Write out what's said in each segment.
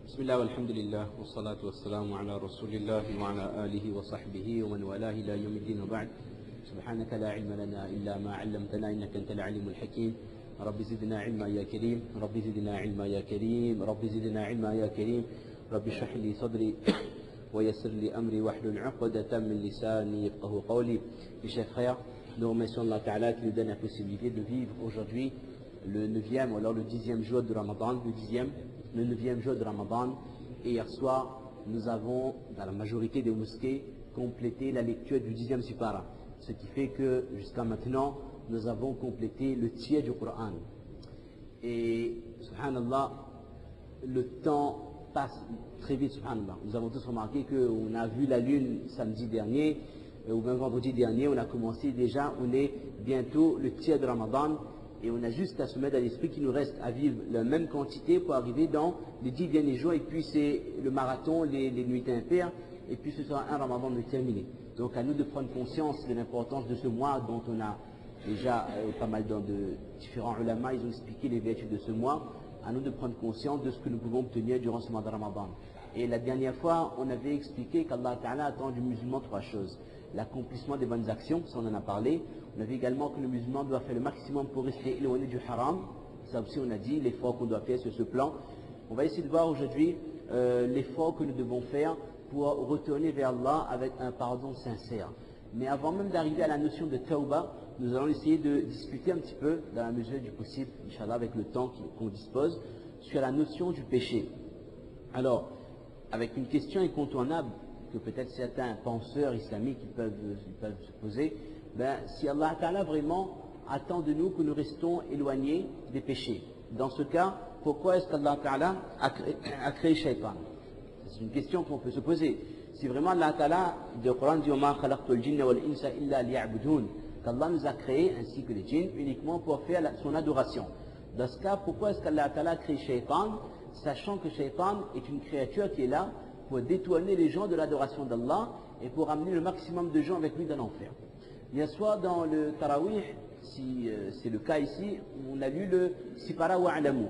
بسم الله والحمد لله والصلاة والسلام على رسول الله وعلى آله وصحبه ومن والاه إلى يوم الدين وبعد. سبحانك لا علم لنا إلا ما علمتنا إنك أنت العليم الحكيم. رب زدنا علما يا كريم، رب زدنا علما يا كريم، رب زدنا علما يا كريم. رب اشرح لي صدري ويسر لي أمري واحلل عقدة من لساني يفقهوا قولي. Mes chers frères, nous remercions Allah Ta'ala qui nous donne la possibilité de vivre aujourd'hui le 9e ou alors le 10e jour de Ramadan, le 9e jour de Ramadan. Et hier soir, nous avons, dans la majorité des mosquées, complété la lecture du 10e Sipara. Ce qui fait que jusqu'à maintenant, nous avons complété le tiers du Coran. Et, subhanallah, le temps passe très vite, subhanallah. Nous avons tous remarqué qu'on a vu la lune samedi dernier, ou même vendredi dernier, on a commencé déjà, on est bientôt le tiers de Ramadan. Et on a juste à se mettre à l'esprit qu'il nous reste à vivre la même quantité pour arriver dans les 10 derniers jours. Et puis c'est le marathon, les nuits impaires. Et puis ce sera un Ramadan de terminé. Donc à nous de prendre conscience de l'importance de ce mois dont on a déjà pas mal de différents ulama, ils ont expliqué les vertus de ce mois. À nous de prendre conscience de ce que nous pouvons obtenir durant ce mois de Ramadan. Et la dernière fois, on avait expliqué qu'Allah Ta'ala attend du musulman trois choses. L'accomplissement des bonnes actions, ça on en a parlé. On a vu également que le musulman doit faire le maximum pour rester éloigné du haram. Ça aussi on a dit, l'effort qu'on doit faire sur ce plan. On va essayer de voir aujourd'hui l'effort que nous devons faire pour retourner vers Allah avec un pardon sincère. Mais avant même d'arriver à la notion de tawbah, nous allons essayer de discuter un petit peu, dans la mesure du possible, Inch'Allah, avec le temps qu'on dispose, sur la notion du péché. Alors, avec une question incontournable que peut-être certains penseurs islamiques peuvent se poser, si Allah Ta'ala vraiment attend de nous que nous restons éloignés des péchés. Dans ce cas, pourquoi est-ce qu'Allah Ta'ala a créé Shaitan? C'est une question qu'on peut se poser. Si vraiment Allah Ta'ala, le Coran dit qu'Allah nous a créés ainsi que les djinns uniquement pour faire son adoration. Dans ce cas, pourquoi est-ce qu'Allah Ta'ala a créé Shaitan, sachant que Shaitan est une créature qui est là pour détourner les gens de l'adoration d'Allah et pour amener le maximum de gens avec lui dans l'enfer. Bien soit dans le Tarawih, si c'est le cas ici, on a lu le Sipara wa'alamu.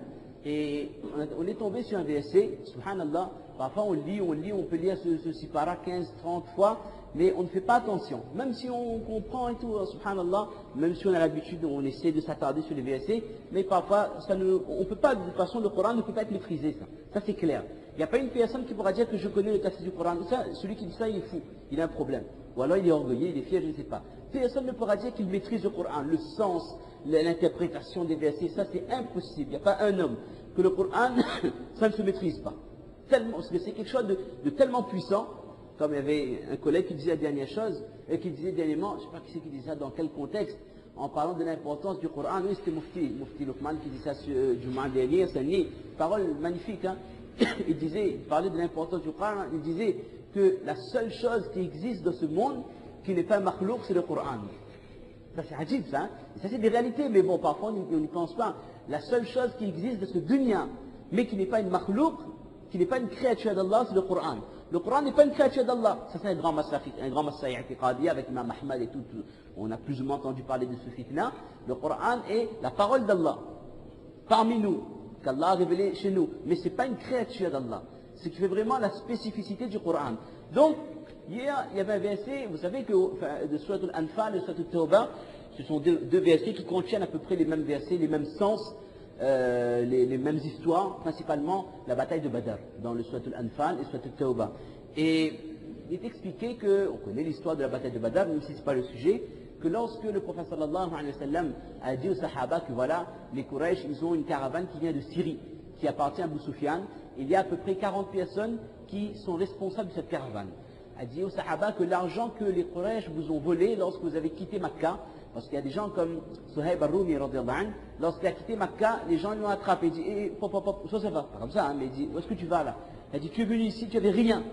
Et on est tombé sur un verset, subhanallah, parfois on lit, on peut lire ce Sipara 15, 30 fois, mais on ne fait pas attention. Même si on comprend et tout, subhanallah, même si on a l'habitude, on essaie de s'attarder sur les versets, mais parfois, on peut pas, de toute façon, le Coran ne peut pas être maîtrisé, ça c'est clair. Il n'y a pas une personne qui pourra dire que je connais le tafsir du Coran. Ça, celui qui dit ça, il est fou, il a un problème. Ou alors il est orgueilleux, il est fier, je ne sais pas. Personne ne pourra dire qu'il maîtrise le Coran, le sens, l'interprétation des versets, ça c'est impossible. Il n'y a pas un homme que le Coran, ça ne se maîtrise pas. Tellement, parce que c'est quelque chose de tellement puissant, comme il y avait un collègue qui disait la dernière chose, et qui disait dernièrement, je ne sais pas qui c'est qui disait ça, dans quel contexte, en parlant de l'importance du Coran. Oui, c'était Mufti Luqman qui dit ça du mois dernier, c'est une parole magnifique, hein. Il parlait de l'importance du Coran, il disait que la seule chose qui existe dans ce monde, qui n'est pas un makhlouk, c'est le Coran. Ça c'est hadith, ça, hein. Ça c'est des réalités, mais bon, parfois on n'y pense pas. La seule chose qui existe dans ce dunya, mais qui n'est pas une makhlouk, qui n'est pas une créature d'Allah, c'est le Coran. Le Coran n'est pas une créature d'Allah. Ça c'est un grand massaï i'tiqadi avec Imam Ahmad et tout. On a plus ou moins entendu parler de ce fitna. Le Coran est la parole d'Allah, parmi nous, qu'Allah a révélé chez nous. Mais ce n'est pas une créature d'Allah. Ce qui fait vraiment la spécificité du Coran. Donc, hier, il y avait un verset, vous savez que de Surat al-Anfal et Surat al-Tawbah, ce sont deux versets qui contiennent à peu près les mêmes versets, les mêmes sens, les mêmes histoires, principalement la bataille de Badr, dans le Surat al-Anfal et Surat al-Tawbah. Et il est expliqué on connaît l'histoire de la bataille de Badr, même si ce n'est pas le sujet, que lorsque le prophète sallallahu alayhi wa sallam a dit aux sahaba que voilà, les Quraysh, ils ont une caravane qui vient de Syrie, qui appartient à Abu Sufyan, il y a à peu près 40 personnes qui sont responsables de cette caravane. A dit aux sahaba que l'argent que les Quraysh vous ont volé lorsque vous avez quitté Makkah, parce qu'il y a des gens comme Suhaib al-Rumi, lorsqu'il a quitté Makkah, les gens l'ont attrapé, il dit, ça va, pas comme ça, hein, mais il dit, où est-ce que tu vas là? Il dit, tu es venu ici, tu n'avais rien.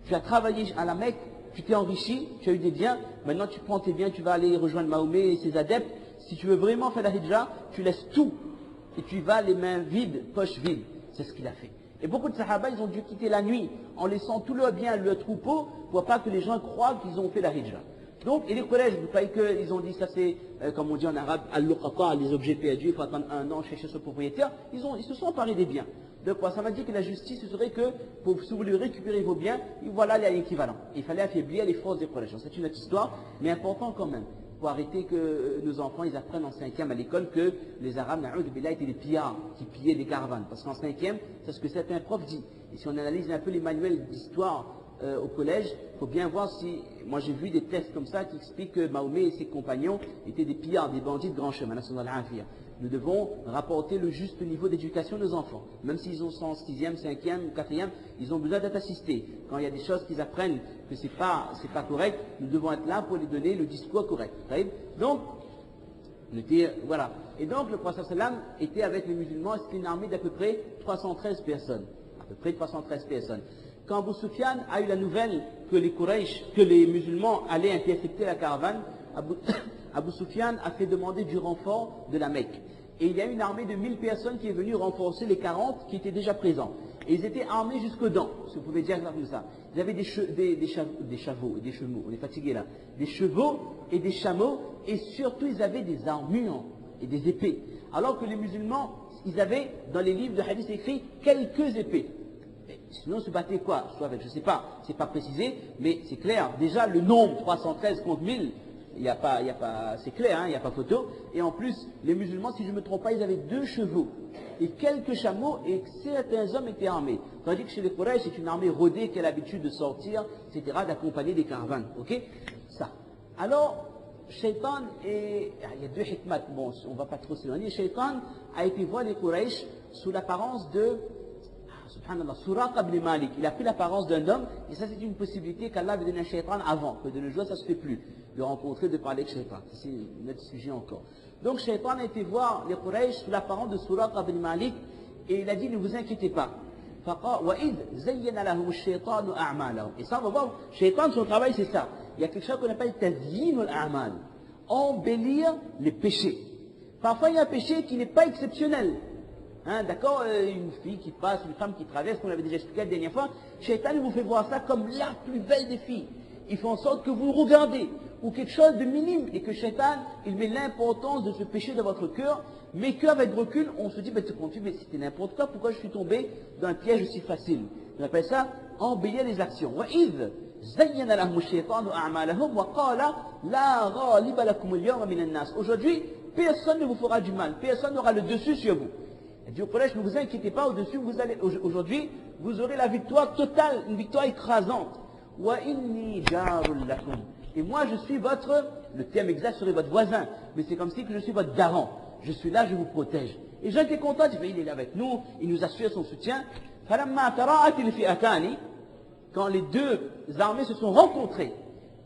Tu as travaillé à la Mecque, tu t'es enrichi, tu as eu des biens, maintenant tu prends tes biens, tu vas aller rejoindre Mahomet et ses adeptes. Si tu veux vraiment faire la hijra, tu laisses tout, et tu vas les mains vides, poches vides. C'est ce qu'il a fait. Et beaucoup de sahaba, ils ont dû quitter la nuit, en laissant tout leur bien, leur troupeau, pour pas que les gens croient qu'ils ont fait la hijra. Donc, et les collèges, vous voyez qu'ils ont dit, ça c'est, comme on dit en arabe, al-luqata, les objets perdus, il faut attendre un an, chercher ce propriétaire, ils se sont emparés des biens. Donc ça m'a dit que la justice, ce serait que, si vous voulez récupérer vos biens, voilà l'équivalent. Il fallait affaiblir les forces des Quraysh. C'est une autre histoire, mais important quand même. Pour arrêter que nos enfants, ils apprennent en 5e à l'école que les Arabes, na'oudhu billah, étaient des pillards, qui pillaient des caravanes. Parce qu'en 5e, c'est ce que certains profs disent. Et si on analyse un peu les manuels d'histoire au collège, il faut bien voir si... Moi j'ai vu des tests comme ça qui expliquent que Mahomet et ses compagnons étaient des pillards, des bandits de grand chemin. Nous devons rapporter le juste niveau d'éducation de nos enfants. Même s'ils sont en 6e, 5e, 4e, ils ont besoin d'être assistés. Quand il y a des choses qu'ils apprennent que c'est pas correct, nous devons être là pour les donner le discours correct. Donc, voilà. Et donc le prophète sallam était avec les musulmans, c'était une armée d'à peu près 313 personnes. À peu près 313 personnes. Quand Abu Sufyan a eu la nouvelle que les musulmans allaient intercepter la caravane, Abu Sufyan a fait demander du renfort de la Mecque. Et il y a une armée de 1000 personnes qui est venue renforcer les 40 qui étaient déjà présents. Et ils étaient armés jusqu'aux dents, si vous pouvez dire comme ça. Ils avaient des chevaux, des chameaux, on est fatigué là. Des chevaux et des chameaux, et surtout ils avaient des armures et des épées. Alors que les musulmans, ils avaient, dans les livres de hadith écrits, quelques épées. Sinon, se battaient quoi? Soit avec, je ne sais pas, c'est pas précisé, mais c'est clair. Déjà, le nombre 313 contre 1000, c'est clair, il n'y a pas photo. Et en plus, les musulmans, si je ne me trompe pas, ils avaient 2 chevaux et quelques chameaux, et certains hommes étaient armés. Tandis que chez les Quraysh, c'est une armée rodée qui a l'habitude de sortir, etc., d'accompagner des caravanes. Ok? Ça. Alors, Shaitan il y a 2 hikmat, bon, on ne va pas trop s'éloigner. Shaitan a été voir les Quraysh sous l'apparence de Subhanallah, Suraqa ibn Malik, il a pris l'apparence d'un homme, et ça c'est une possibilité qu'Allah avait donné à Shaitan avant, que de nos jours ça ne se fait plus, de rencontrer, de parler de Shaitan. C'est un autre sujet encore. Donc Shaitan a été voir les Quraysh sous l'apparence de Suraqa ibn Malik, et il a dit, ne vous inquiétez pas. Et ça on va voir, Shaitan son travail c'est ça. Il y a quelque chose qu'on appelle tazyin al-a'mal, embellir les péchés. Parfois il y a un péché qui n'est pas exceptionnel. D'accord, une fille qui passe, une femme qui traverse, comme on l'avait déjà expliqué la dernière fois, Shaitan vous fait voir ça comme la plus belle des filles. Il fait en sorte que vous regardez, ou quelque chose de minime, et que Shaitan, il met l'importance de ce péché dans votre cœur, mais qu'avec recul, on se dit, mais c'était n'importe quoi, pourquoi je suis tombé dans un piège aussi facile? On appelle ça embellir les actions. Aujourd'hui, personne ne vous fera du mal, personne n'aura le dessus sur vous. Il dit au Quraysh, ne vous inquiétez pas, au-dessus, aujourd'hui, vous aurez la victoire totale, une victoire écrasante. Et moi, je suis le terme exact serait votre voisin, mais c'est comme si que je suis votre garant. Je suis là, je vous protège. Et les gens étaient contents, ils disaient, il est là avec nous, il nous assure son soutien. Quand les 2 armées se sont rencontrées,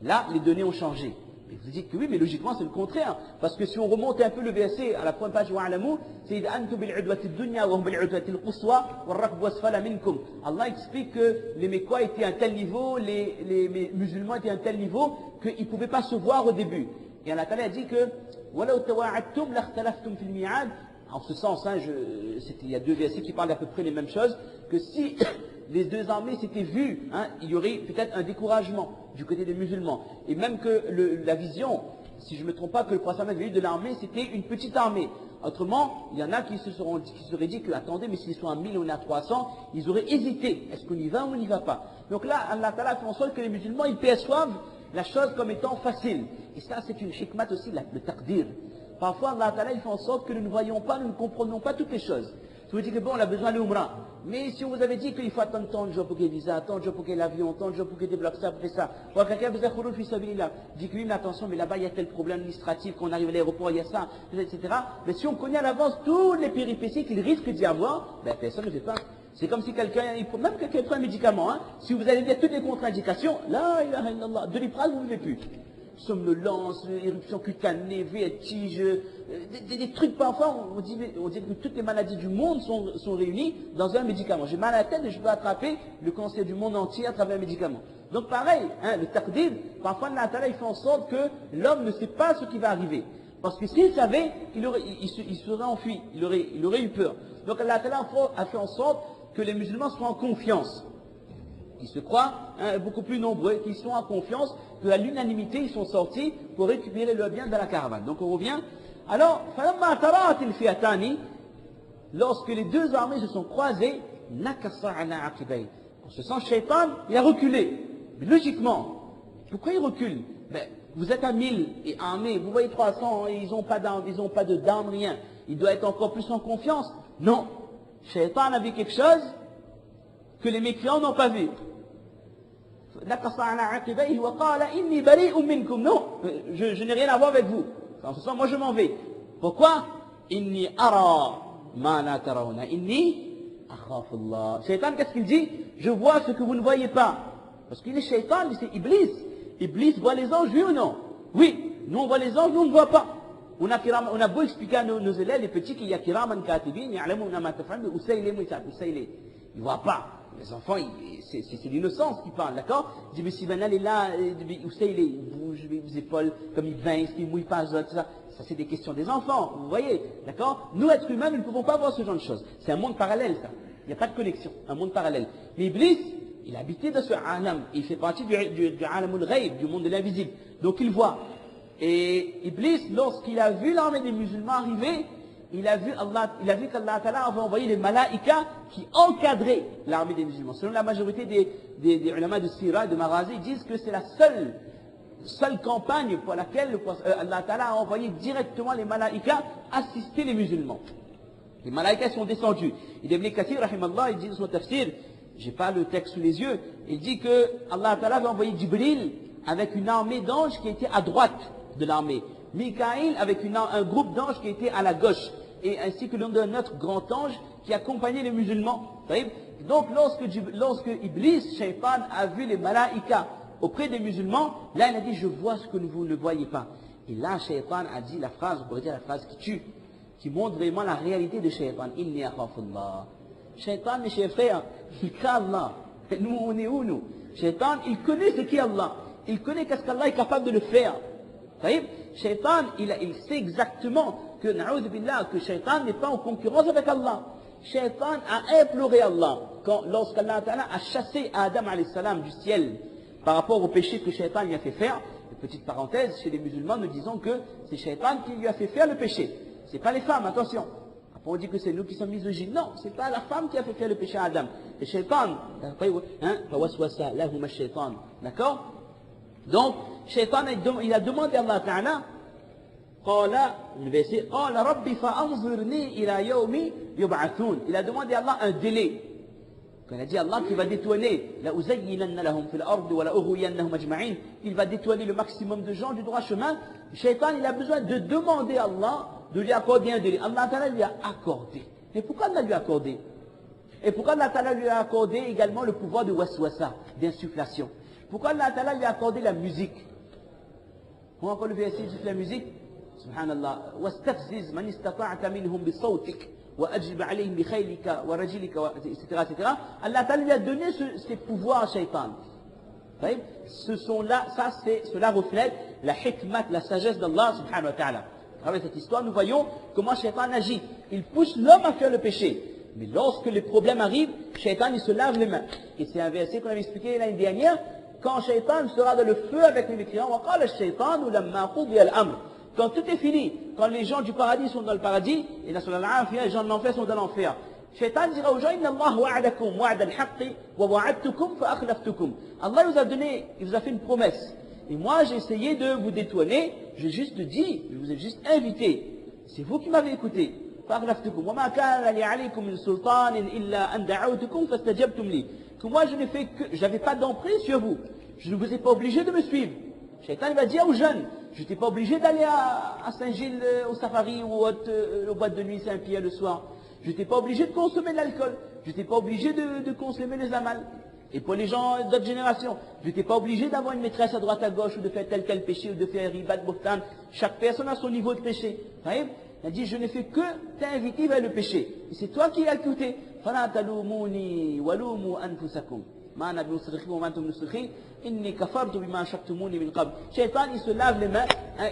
là, les données ont changé. Et vous dites que oui, mais logiquement c'est le contraire. Parce que si on remonte un peu le verset à la première page, Allah explique que les Mécois étaient à un tel niveau, les musulmans étaient à un tel niveau, qu'ils ne pouvaient pas se voir au début. Et Allah a dit que en ce sens, il y a 2 versets qui parlent à peu près les mêmes choses, que si les 2 armées s'étaient vues, il y aurait peut-être un découragement du côté des musulmans. Et même que la vision, si je ne me trompe pas, que le prophète avait eu de l'armée, c'était une petite armée. Autrement, il y en a qui se seraient dit que, attendez, mais s'ils sont à 1000 ou on est à 300, ils auraient hésité. Est-ce qu'on y va ou on n'y va pas? Donc là, Allah Ta'ala fait en sorte que les musulmans, ils perçoivent la chose comme étant facile. Et ça, c'est une hikmat aussi, le taqdir. Parfois, Allah Ta'ala, il fait en sorte que nous ne voyons pas, nous ne comprenons pas toutes les choses. Si vous dites que bon, on a besoin de l'Umrah. Mais si on vous avait dit qu'il faut attendre tant de jours pour qu'il y ait visa, tant de jours pour qu'il y ait l'avion, tant de jours pour qu'il débloque ça, pour faire ça. Ou quelqu'un vous a khouroul fi sabilillah. Dit que oui, mais attention, mais là-bas, il y a tel problème administratif, qu'on arrive à l'aéroport, il y a ça, etc. Mais si on connaît à l'avance toutes les péripéties qu'il risque d'y avoir, ben, personne ne fait pas. C'est comme si même quelqu'un prend un médicament, si vous allez dire toutes les contre-indications, la ilaha illallah, de l'iprane, vous ne vivez plus. Somnolence, éruption cutanée, vertige, des trucs parfois, on dit que toutes les maladies du monde sont réunies dans un médicament. J'ai mal à la tête et je peux attraper le cancer du monde entier à travers un médicament. Donc pareil, le taqdir, parfois Allah Ta'ala il fait en sorte que l'homme ne sait pas ce qui va arriver. Parce que s'il savait, il serait enfui, il aurait eu peur. Donc Allah Ta'ala a fait en sorte que les musulmans soient en confiance. Ils se croient beaucoup plus nombreux, qui sont en confiance, qu'à l'unanimité, ils sont sortis pour récupérer leurs biens dans la caravane. Donc on revient. Alors, lorsque les deux armées se sont croisées, nakasa ala aqibay. En ce sens, Shaitan, il a reculé. Mais logiquement, pourquoi il recule? Ben, vous êtes à 1000 et armés, vous voyez 300, ils n'ont pas de d'armes, rien. Il doit être encore plus en confiance. Non. Shaitan a vu quelque chose que les mécréants n'ont pas vu. Nakasa ala aqibay wa qala inni bari'un minkum. Non, je n'ai rien à voir avec vous. En ce sens, moi je m'en vais. Pourquoi? Inni ara ma la tarawna. Inni akhafullah. Shaitan, qu'est-ce qu'il dit? Je vois ce que vous ne voyez pas. Parce qu'il est Shaitan, c'est Iblis. Iblis voit les anges, oui ou non? Oui. Nous on voit les anges, nous on ne voit pas. On a beau expliquer à nos élèves, les petits, qu'il y a kiraman katibin, ya'lamuna ma taf'alun, mais où ça il est, il ne voit pas. Les enfants, c'est l'innocence qui parle, d'accord? Il dit, mais si Banal est là, où ça il est, il bouge les épaules, comme il vince, il ne mouille pas, tout ça. Ça, c'est des questions des enfants, vous voyez, d'accord? Nous, êtres humains, nous ne pouvons pas voir ce genre de choses. C'est un monde parallèle, ça. Il n'y a pas de connexion, un monde parallèle. Mais Iblis, il a habité dans ce alam, il fait partie du alamul ghaib, du monde de l'invisible. Donc il voit. Et Iblis, lorsqu'il a vu l'armée des musulmans arriver, il a vu qu'Allah Ta'ala avait envoyé les malaïkas qui encadraient l'armée des musulmans. Selon la majorité des ulama de Sira et de Marazi, ils disent que c'est la seule campagne pour laquelle Allah Ta'ala a envoyé directement les malaïkas assister les musulmans. Les malaïkas sont descendus. Et Ibn Kathir, rahimallah, il dit dans son tafsir, j'ai pas le texte sous les yeux, il dit que Allah Ta'ala avait envoyé Jibril avec une armée d'anges qui était à droite de l'armée. Mikaïl avec un groupe d'anges qui était à la gauche, et ainsi que d'un autre grand ange qui accompagnait les musulmans. Donc lorsque Iblis, Shaitan, a vu les malaïkas auprès des musulmans, là il a dit, je vois ce que vous ne voyez pas. Et là Shaitan a dit la phrase, on pourrait dire la phrase qui tue, qui montre vraiment la réalité de Shaitan. Inni akhafullah. Shaitan, mes chers frères, il craint Allah. Nous, on est où nous? Shaitan, il connaît ce qu'est Allah. Il connaît qu'est-ce qu'Allah est capable de le faire. Shaitan, il sait exactement que, na'oudhu billah, que Shaitan n'est pas en concurrence avec Allah. Shaitan a imploré Allah lorsqu'Allah Ta'ala a chassé Adam alayhi salam du ciel par rapport au péché que Shaitan lui a fait faire. Une petite parenthèse, chez les musulmans, nous disons que c'est Shaitan qui lui a fait faire le péché. C'est pas les femmes, attention. Après on dit que c'est nous qui sommes misogynes. Non, c'est pas la femme qui a fait faire le péché à Adam. C'est Shaitan. D'accord? Donc, Shaitan, il a demandé à Allah Ta'ala, le verset, il a demandé à Allah un délai. Il a dit à Allah qu'il va détourner, il va détourner le maximum de gens du droit chemin. Shaitan, il a besoin de demander à Allah de lui accorder un délai. Allah Ta'ala lui a accordé. Mais pourquoi Allah lui a accordé? Et pourquoi Allah Ta'ala lui a accordé également le pouvoir de waswasa, d'insufflation? Pourquoi Allah Ta'ala lui a accordé la musique? Comment encore le verset dit la musique? Subhanallah. وَاسْتَفْزِزْ مَنِ اسْتَطَعْتَ مِنْهُمْ بِصَوْتِكَ وَأَجْلِبْ عَلَيْهِمْ بِخَيْلِكَ وَرَجِلِكَ etc. etc. Allah Ta'ala lui a donné ces pouvoirs à Shaitan. Cela reflète la hikmat, la sagesse d'Allah subhanahu wa ta'ala. Avec cette histoire, nous voyons comment Shaitan agit. Il pousse l'homme à faire le péché. Mais lorsque les problèmes arrivent, Shaitan il se lave les mains. Et c'est un verset qu'on avait expliqué l'année dernière. Quand Shaitan sera dans le feu avec les mécréants, quand tout est fini, quand les gens du paradis sont dans le paradis, et les gens de l'enfer sont dans l'enfer, Shaitan dira aux gens, Allah vous a donné, il vous a fait une promesse. Et moi j'ai essayé de vous détourner, j'ai juste dit, je vous ai juste invité. C'est vous qui m'avez écouté. Que moi je n'ai fait que, j'avais pas d'emprise sur vous. Je ne vous ai pas obligé de me suivre. Shaitan va dire aux jeunes, je n'étais pas obligé d'aller à Saint-Gilles au safari ou au boîte de nuit Saint-Pierre le soir. Je n'étais pas obligé de consommer de l'alcool. Je n'étais pas obligé de consommer les amals. Et pour les gens d'autres générations, je n'étais pas obligé d'avoir une maîtresse à droite à gauche ou de faire tel quel péché ou de faire ribat, bohtan. Chaque personne a son niveau de péché. Il a dit, je n'ai fait que t'inviter vers le péché. Et c'est toi qui as écouté. فَلَا تَلُومُونِي وَلُومُوا أَنفُسَكُمْ مَا أَنَا بِمُصْرِخِكُمْ وَمَا أَنْتُمْ بِمُصْرِخِي إِنِّي كَفَرْتُ بِمَا أَشْرَكْتُمُونِي مِنْ قَبْلُ. Shaitan, il se lave les mains,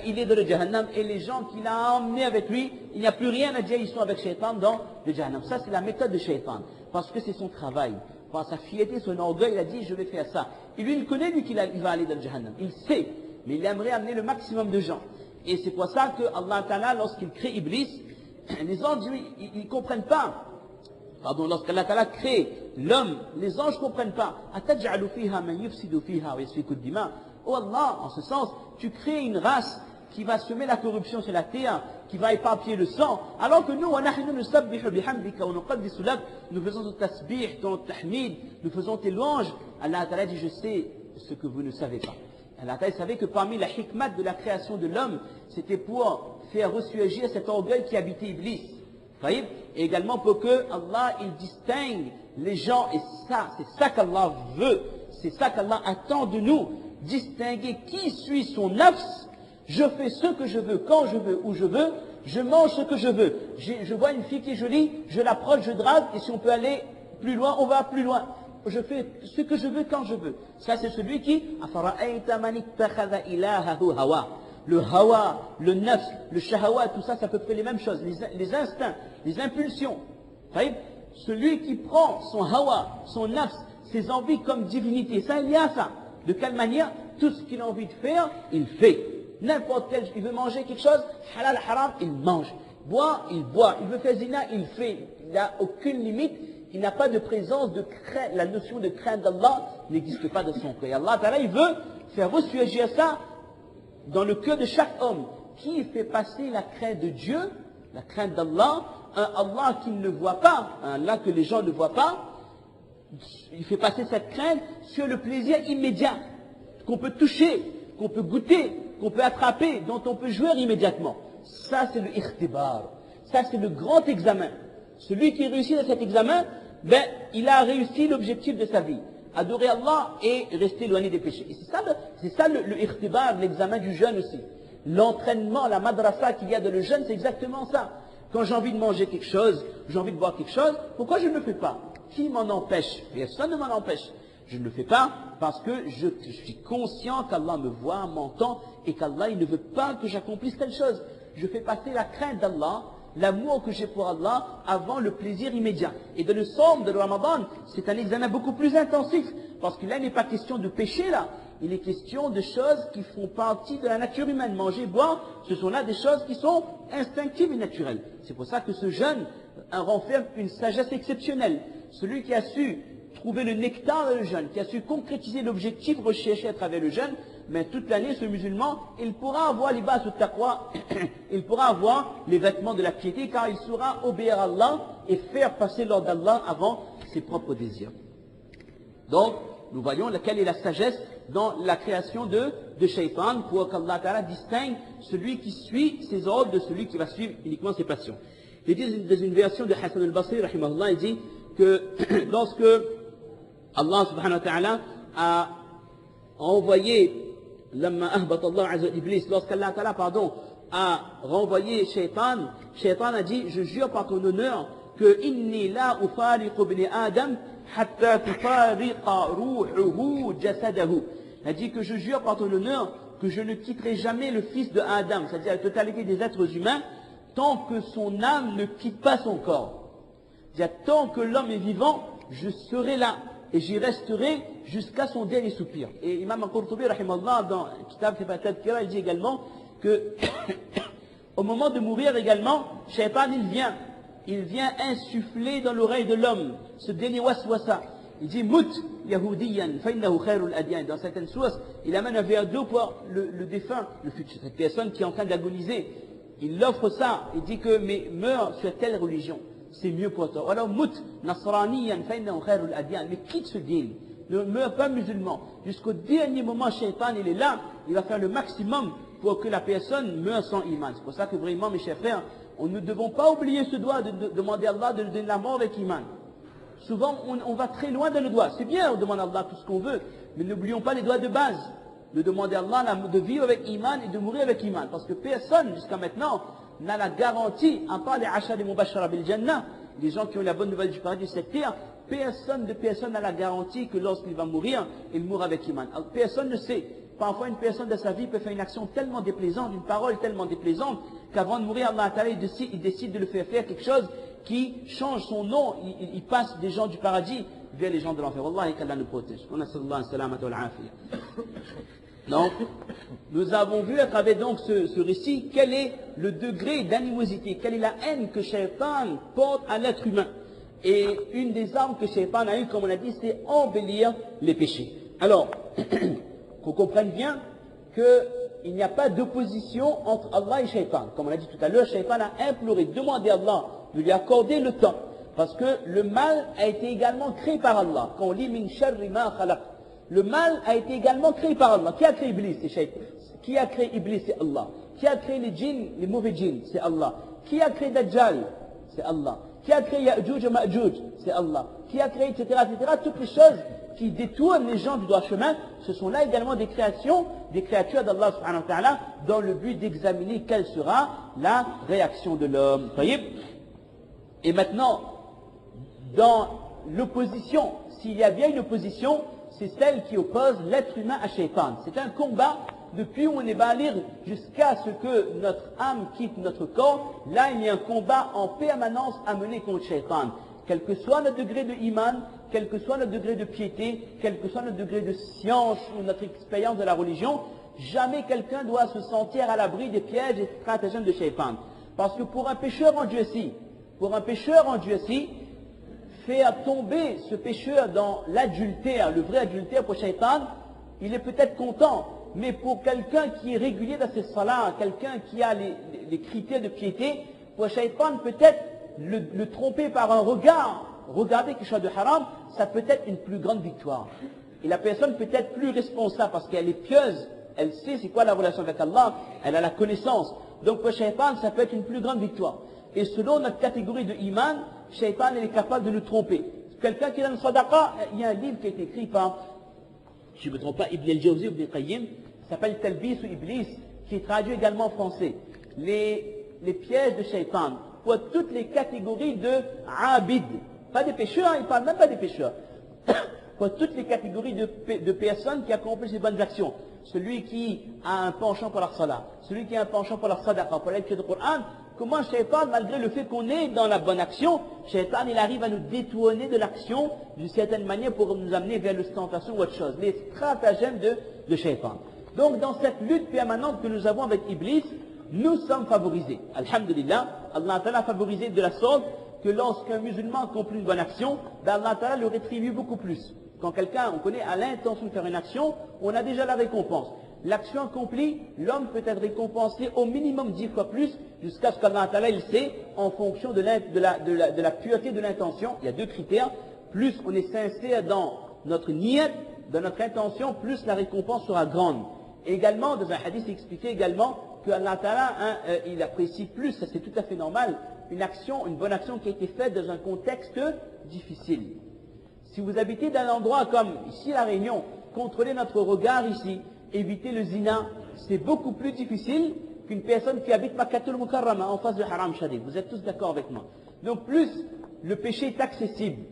il est dans le Jahannam, et les gens qu'il a emmenés avec lui, il n'y a plus rien à dire, ils sont avec Shaitan dans le Jahannam. Ça, c'est la méthode de Shaitan, parce que c'est son travail. Par sa fierté, son orgueil, il a dit, je vais faire ça. Et lui, il connaît, lui, qu'il va aller dans le Jahannam. Il sait, mais il aimerait amener le maximum de gens. Et c'est pour ça que Allah Ta'ala, lorsqu'il crée Iblis, les anges, ils ne comprennent pas. Pardon, lorsqu'Allah Ta'ala crée l'homme, les anges ne comprennent pas. Oh Allah, en ce sens, tu crées une race qui va semer la corruption sur la terre, qui va éparpiller le sang, alors que nous, nous faisons ton tasbih, ton tahmid, nous faisons tes louanges. Allah Ta'ala dit, je sais ce que vous ne savez pas. Allah Ta'ala savait que parmi la hikmat de la création de l'homme, c'était pour faire ressurgir cet orgueil qui habitait Iblis. Et également pour que Allah il distingue les gens, et ça, c'est ça qu'Allah veut, c'est ça qu'Allah attend de nous, distinguer qui suit son nafs. Je fais ce que je veux, quand je veux, où je veux, je mange ce que je veux. Je vois une fille qui est jolie, je l'approche, je drague, et si on peut aller plus loin, on va plus loin. Je fais ce que je veux, quand je veux. Ça, c'est celui qui le hawa, le nafs, le shahawa, tout ça, c'est à peu près les mêmes choses. Les instincts, les impulsions. Celui qui prend son hawa, son nafs, ses envies comme divinité, ça, il y a ça. De quelle manière? Tout ce qu'il a envie de faire, il fait. N'importe quel, il veut manger quelque chose, halal, haram, il mange. Boire, il boit. Il veut faire zina, il fait. Il n'a aucune limite. Il n'a pas de présence de crainte. La notion de crainte d'Allah n'existe pas dans son cœur. Et Allah Ta'ala, il veut faire ressurgir ça dans le cœur de chaque homme. Qui fait passer la crainte de Dieu, la crainte d'Allah, un Allah qui ne le voit pas, un Allah que les gens ne voient pas, il fait passer cette crainte sur le plaisir immédiat, qu'on peut toucher, qu'on peut goûter, qu'on peut attraper, dont on peut jouer immédiatement. Ça, c'est le ikhtibar. Ça, c'est le grand examen. Celui qui réussit à cet examen, ben, il a réussi l'objectif de sa vie. Adorer Allah et rester éloigné des péchés. Et c'est ça le ikhtibar, l'examen du jeûne aussi. L'entraînement, la madrasa qu'il y a dans le jeûne, c'est exactement ça. Quand j'ai envie de manger quelque chose, j'ai envie de boire quelque chose, pourquoi je ne le fais pas? Qui m'en empêche? Personne ne m'en empêche. Je ne le fais pas parce que je suis conscient qu'Allah me voit, m'entend, et qu'Allah il ne veut pas que j'accomplisse telle chose. Je fais passer la crainte d'Allah, l'amour que j'ai pour Allah, avant le plaisir immédiat. Et dans le somme de Ramadan, c'est un examen beaucoup plus intensif, parce que là, il n'est pas question de péché, là. Il est question de choses qui font partie de la nature humaine. Manger, boire, ce sont là des choses qui sont instinctives et naturelles. C'est pour ça que ce jeûne renferme une sagesse exceptionnelle. Celui qui a su trouver le nectar dans le jeûne, qui a su concrétiser l'objectif recherché à travers le jeûne, mais toute l'année, ce musulman, il pourra avoir les bases de taqwa, il pourra avoir les vêtements de la piété, car il saura obéir à Allah et faire passer l'ordre d'Allah avant ses propres désirs. Donc, nous voyons laquelle est la sagesse dans la création de Shaitan, pour qu'Allah Ta'ala distingue celui qui suit ses ordres de celui qui va suivre uniquement ses passions. Il dit dans une version de Hassan al-Basri, rahimahullah, il dit que lorsque Allah subhanahu wa ta'ala a envoyé lorsqu'Allah Ta'ala, a renvoyé Shaitan, Shaitan a dit, je jure par ton honneur que inni la ufariqu ibn Adam hatta tufariqa ruhuhu jasadahu. Il a dit que je jure par ton honneur que je ne quitterai jamais le fils de Adam, c'est-à-dire la totalité des êtres humains, tant que son âme ne quitte pas son corps. C'est-à-dire, tant que l'homme est vivant, je serai là. Et j'y resterai jusqu'à son dernier soupir. Et Imam Al-Qurtubi, rahimallah, dans Kitab Tadkira, il dit également que au moment de mourir également, Shaitan, il vient insuffler dans l'oreille de l'homme ce dernier waswasa. Il dit Mut Yahudiyan, fainnahu khairul adyan. Dans certaines sources, il amène un verre d'eau pour le défunt, cette personne qui est en train d'agoniser. Il l'offre ça, il dit que mais meurs sur telle religion. C'est mieux pour toi. Alors, mut nasraniyan fainnahu khairul adyan. Mais quitte ce din. Ne meurs pas musulman. Jusqu'au dernier moment, Shaitan, il est là. Il va faire le maximum pour que la personne meure sans iman. C'est pour ça que vraiment, mes chers frères, nous ne devons pas oublier ce doigt de demander à Allah de donner la mort avec iman. Souvent, on va très loin dans le doigt. C'est bien, on demande à Allah tout ce qu'on veut. Mais n'oublions pas les doigts de base. De demander à Allah de vivre avec iman et de mourir avec iman. Parce que personne, jusqu'à maintenant, n'a la garantie, à part les achats des mubashara bil jannah, les gens qui ont la bonne nouvelle du paradis cette terre, personne n'a la garantie que lorsqu'il va mourir, il mourra avec iman. Alors, personne ne sait. Parfois, une personne de sa vie peut faire une action tellement déplaisante, une parole tellement déplaisante, qu'avant de mourir, Allah Ta'ala, il décide de le faire quelque chose qui change son nom. Il passe des gens du paradis vers les gens de l'enfer. Wallahi, qu'Allah nous protège. On a sallallahu alayhi wa sallam wa Donc, nous avons vu à travers donc ce récit quel est le degré d'animosité, quelle est la haine que Shaitan porte à l'être humain. Et une des armes que Shaitan a eu, comme on a dit, c'est embellir les péchés. Alors, qu'on comprenne bien qu'il n'y a pas d'opposition entre Allah et Shaitan. Comme on a dit tout à l'heure, Shaitan a imploré, demandé à Allah de lui accorder le temps. Parce que le mal a été également créé par Allah. Quand on lit min sharri ma khalaq, le mal a été également créé par Allah. Qui a créé Iblis? C'est Shaitan. Qui a créé Iblis? C'est Allah. Qui a créé les djinns, les mauvais djinns? C'est Allah. Qui a créé Dajjal? C'est Allah. Qui a créé Ya'juj et Ma'juj? C'est Allah. Qui a créé, etc., etc. Toutes les choses qui détournent les gens du droit chemin, ce sont là également des créations, des créatures d'Allah subhanahu wa ta'ala, dans le but d'examiner quelle sera la réaction de l'homme. Et maintenant, dans l'opposition, s'il y a bien une opposition, c'est celle qui oppose l'être humain à Shaitan. C'est un combat depuis où on est balir jusqu'à ce que notre âme quitte notre corps. Là, il y a un combat en permanence à mener contre Shaitan. Quel que soit notre degré de iman, quel que soit notre degré de piété, quel que soit notre degré de science ou notre expérience de la religion, jamais quelqu'un doit se sentir à l'abri des pièges et stratagèmes de Shaitan. Parce que pour un pécheur endurci, faire tomber ce pécheur dans l'adultère, le vrai adultère pour Shaitan, il est peut-être content, mais pour quelqu'un qui est régulier dans ses salats, quelqu'un qui a les critères de piété, pour Shaitan peut-être le tromper par un regard, regarder quelque chose de haram, ça peut être une plus grande victoire. Et la personne peut être plus responsable parce qu'elle est pieuse, elle sait c'est quoi la relation avec Allah, elle a la connaissance. Donc pour Shaitan, ça peut être une plus grande victoire. Et selon notre catégorie de iman, Shaitan il est capable de nous tromper. Quelqu'un qui est dans le sadaqa, il y a un livre qui a été écrit par, je ne me trompe pas, Ibn al-Jawzi ou Ibn al-Qayyim, qui s'appelle Talbis ou Iblis, qui est traduit également en français. Les pièges de Shaitan, pour toutes les catégories de abid, pas des pécheurs, il ne parle même pas des pécheurs, pour toutes les catégories de personnes qui accomplissent les bonnes actions. Celui qui a un penchant pour la salat, celui qui a un penchant pour la sadaqa, pour la lecture du Coran, comment Shaitan, malgré le fait qu'on est dans la bonne action, Shaitan, il arrive à nous détourner de l'action d'une certaine manière pour nous amener vers l'ostentation ou autre chose. Les stratagèmes de Shaitan. Donc, dans cette lutte permanente que nous avons avec Iblis, nous sommes favorisés. Alhamdulillah, Allah Ta'ala a favorisé de la sorte que lorsqu'un musulman accomplit une bonne action, ben Allah Ta'ala le rétribue beaucoup plus. Quand quelqu'un, on connaît, a l'intention de faire une action, on a déjà la récompense. L'action accomplie, l'homme peut être récompensé au minimum 10 fois plus, jusqu'à ce qu'Allah Ta'ala il sait, en fonction de la pureté de l'intention. Il y a deux critères. Plus on est sincère dans notre niyat, dans notre intention, plus la récompense sera grande. Et également, dans un hadith, il expliquait également que Allah Ta'ala, il apprécie plus, ça c'est tout à fait normal, une bonne action qui a été faite dans un contexte difficile. Si vous habitez dans un endroit comme ici la Réunion, contrôler notre regard ici, éviter le zina, c'est beaucoup plus difficile qu'une personne qui habite Makkatul Mukarrama en face de Haram Sharif. Vous êtes tous d'accord avec moi. Donc plus le péché est accessible,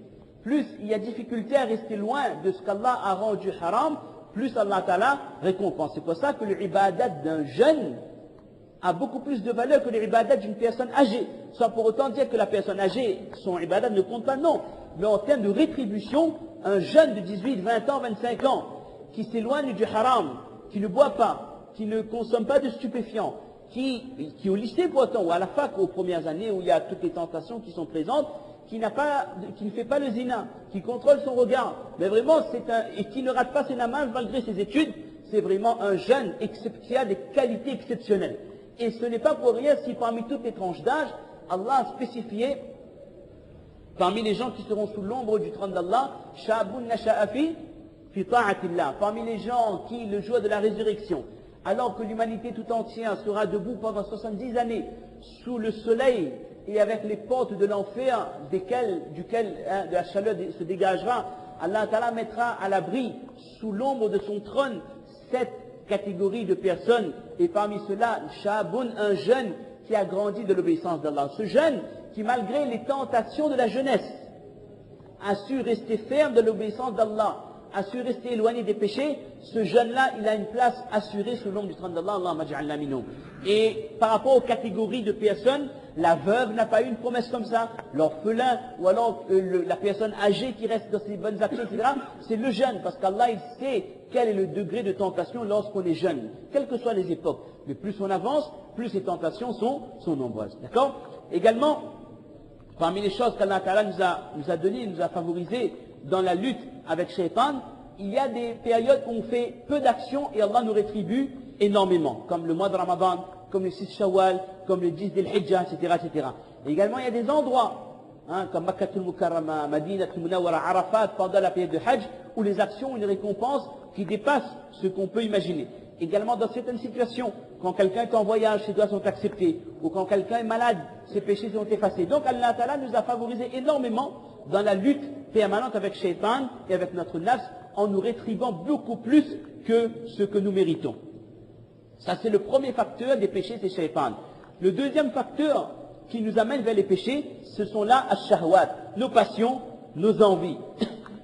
plus il y a difficulté à rester loin de ce qu'Allah a rendu haram, plus Allah Ta'ala récompense. C'est pour ça que le ibadat d'un jeune a beaucoup plus de valeur que le ibadat d'une personne âgée. Sans pour autant dire que la personne âgée, son ibadat ne compte pas, non. Mais en termes de rétribution, un jeune de 18, 20 ans, 25 ans, qui s'éloigne du haram, qui ne boit pas, qui ne consomme pas de stupéfiants, qui au lycée pourtant, ou à la fac aux premières années où il y a toutes les tentations qui sont présentes, qui ne fait pas le zina, qui contrôle son regard, mais vraiment et qui ne rate pas ses namazes malgré ses études, c'est vraiment un jeune qui a des qualités exceptionnelles. Et ce n'est pas pour rien si parmi toutes les tranches d'âge, Allah a spécifié parmi les gens qui seront sous l'ombre du trône d'Allah, Shabun Nasha'afi fi ta'atillah, parmi les gens qui, le jour de la résurrection, alors que l'humanité tout entière sera debout pendant 70 années, sous le soleil et avec les portes de l'enfer, de la chaleur se dégagera, Allah Ta'ala mettra à l'abri, sous l'ombre de son trône, cette catégorie de personnes, et parmi ceux-là, Shabun, un jeune qui a grandi de l'obéissance d'Allah. Ce jeune qui, malgré les tentations de la jeunesse, a su rester ferme de l'obéissance d'Allah, a su rester éloigné des péchés, ce jeune-là, il a une place assurée sous l'ombre du trône d'Allah, Allahumma ja'alna minhum. Et par rapport aux catégories de personnes, la veuve n'a pas eu une promesse comme ça, l'orphelin, ou alors la personne âgée qui reste dans ses bonnes actions, etc. C'est le jeune, parce qu'Allah, il sait quel est le degré de tentation lorsqu'on est jeune, quelles que soient les époques. Mais plus on avance, plus les tentations sont nombreuses. D'accord? Également, parmi les choses qu'Allah Ta'ala nous a données, nous a favorisées dans la lutte avec Shaitan, il y a des périodes où on fait peu d'actions et Allah nous rétribue énormément, comme le mois de Ramadan, comme le 6 Shawwal, comme le 10 Dhul Hijjah, etc., etc. Et également, il y a des endroits, comme Makkatul Mukarrama, Madinatul Munawwara, Arafat, pendant la période de Hajj, où les actions ont une récompense qui dépasse ce qu'on peut imaginer. Également, dans certaines situations, quand quelqu'un est en voyage, ses doigts sont acceptés, ou quand quelqu'un est malade, ses péchés sont effacés. Donc, Allah Ta'ala nous a favorisé énormément dans la lutte permanente avec Shaitan et avec notre nafs, en nous rétribuant beaucoup plus que ce que nous méritons. Ça, c'est le premier facteur des péchés, c'est Shaitan. Le deuxième facteur qui nous amène vers les péchés, ce sont là ash-shahwat, nos passions, nos envies.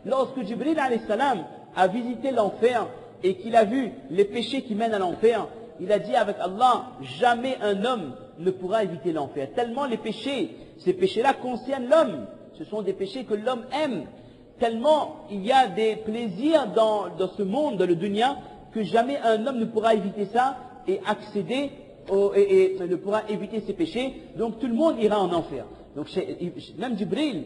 Lorsque Jibril alayhi salam a visité l'enfer et qu'il a vu les péchés qui mènent à l'enfer, il a dit avec Allah, jamais un homme ne pourra éviter l'enfer. Tellement les péchés, ces péchés-là concernent l'homme. Ce sont des péchés que l'homme aime. Tellement il y a des plaisirs dans ce monde, dans le dunya, que jamais un homme ne pourra éviter ça et accéder et ne pourra éviter ses péchés. Donc tout le monde ira en enfer. Donc même Jibril,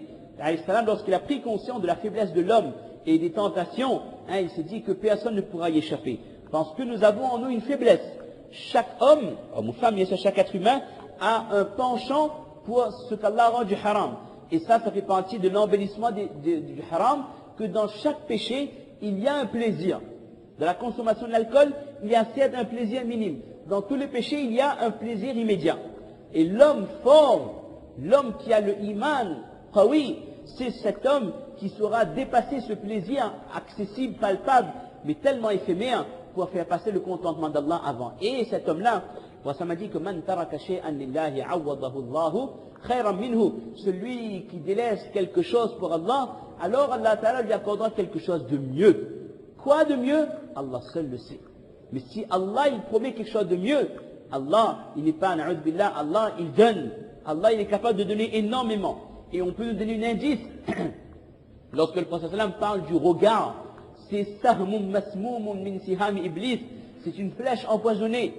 lorsqu'il a pris conscience de la faiblesse de l'homme et des tentations, il s'est dit que personne ne pourra y échapper. Parce que nous avons en nous une faiblesse. Chaque homme ou femme, bien sûr, chaque être humain a un penchant pour ce qu'Allah rend du haram. Et ça fait partie de l'embellissement du haram, que dans chaque péché, il y a un plaisir. Dans la consommation de l'alcool, il y a certes un plaisir minime. Dans tous les péchés, il y a un plaisir immédiat. Et l'homme fort, l'homme qui a le iman, qawi, c'est cet homme qui saura dépasser ce plaisir accessible, palpable, mais tellement éphémère, pour faire passer le contentement d'Allah avant. Et cet homme-là, ça m'a dit que man taraka shay'an lillahi awwadahu Allahu khayran minhu. Celui qui délaisse quelque chose pour Allah, alors Allah Ta'ala lui accordera quelque chose de mieux. Quoi de mieux? Allah seul le sait. Mais si Allah il promet quelque chose de mieux, Allah, il n'est pas na'ud billah, Allah il donne. Allah il est capable de donner énormément. Et on peut nous donner un indice. Lorsque le prophète sallam parle du regard, c'est sahmum masmoumun min sihami iblis, c'est une flèche empoisonnée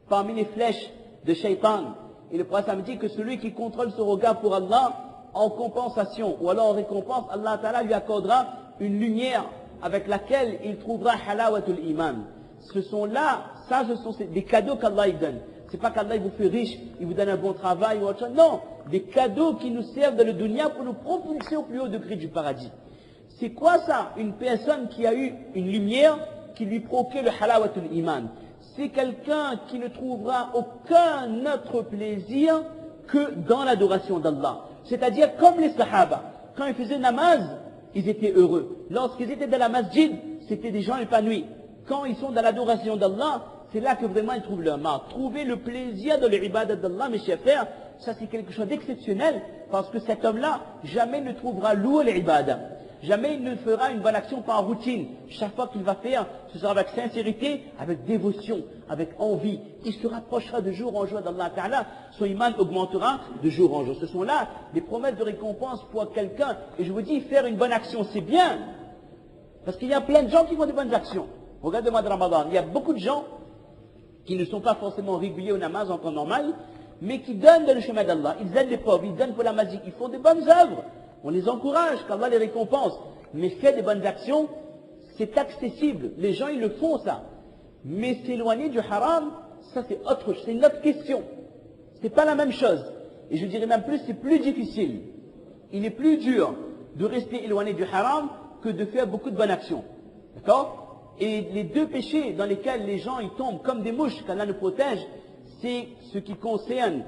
parmi les flèches de Shaitan. Et le prophète sallam dit que celui qui contrôle ce regard pour Allah, en compensation ou alors en récompense, Allah Ta'ala lui accordera une lumière avec laquelle il trouvera halawatul iman. Ce sont des cadeaux qu'Allah il donne. C'est pas qu'Allah il vous fait riche, il vous donne un bon travail ou autre chose. Non, des cadeaux qui nous servent dans le dunya pour nous propulser au plus haut degré du paradis. C'est quoi ça? Une personne qui a eu une lumière qui lui procure le halawatul iman. C'est quelqu'un qui ne trouvera aucun autre plaisir que dans l'adoration d'Allah. C'est-à-dire comme les sahaba, quand ils faisaient namaz, ils étaient heureux. Lorsqu'ils étaient dans la masjid, c'était des gens épanouis. Quand ils sont dans l'adoration d'Allah, c'est là que vraiment ils trouvent leur marque. Trouver le plaisir de l'ibadat d'Allah, mes chers frères, ça c'est quelque chose d'exceptionnel, parce que cet homme-là, jamais ne trouvera lourd l'ibadah. Jamais il ne fera une bonne action par routine. Chaque fois qu'il va faire, ce sera avec sincérité, avec dévotion, avec envie. Il se rapprochera de jour en jour d'Allah Ta'ala. Son iman augmentera de jour en jour. Ce sont là des promesses de récompense pour quelqu'un. Et je vous dis, faire une bonne action, c'est bien. Parce qu'il y a plein de gens qui font de bonnes actions. Regardez le mois de Ramadan. Il y a beaucoup de gens qui ne sont pas forcément réguliers au namaz en temps normal, mais qui donnent dans le chemin d'Allah. Ils aident les pauvres, ils donnent pour la magie, ils font de bonnes œuvres. On les encourage, qu'Allah les récompense. Mais faire des bonnes actions, c'est accessible. Les gens, ils le font, ça. Mais s'éloigner du haram, ça c'est autre chose. C'est une autre question. C'est pas la même chose. Et je dirais même plus, c'est plus difficile. Il est plus dur de rester éloigné du haram que de faire beaucoup de bonnes actions. D'accord? Et les deux péchés dans lesquels les gens ils tombent comme des mouches, qu'Allah nous protège, c'est ce qui concerne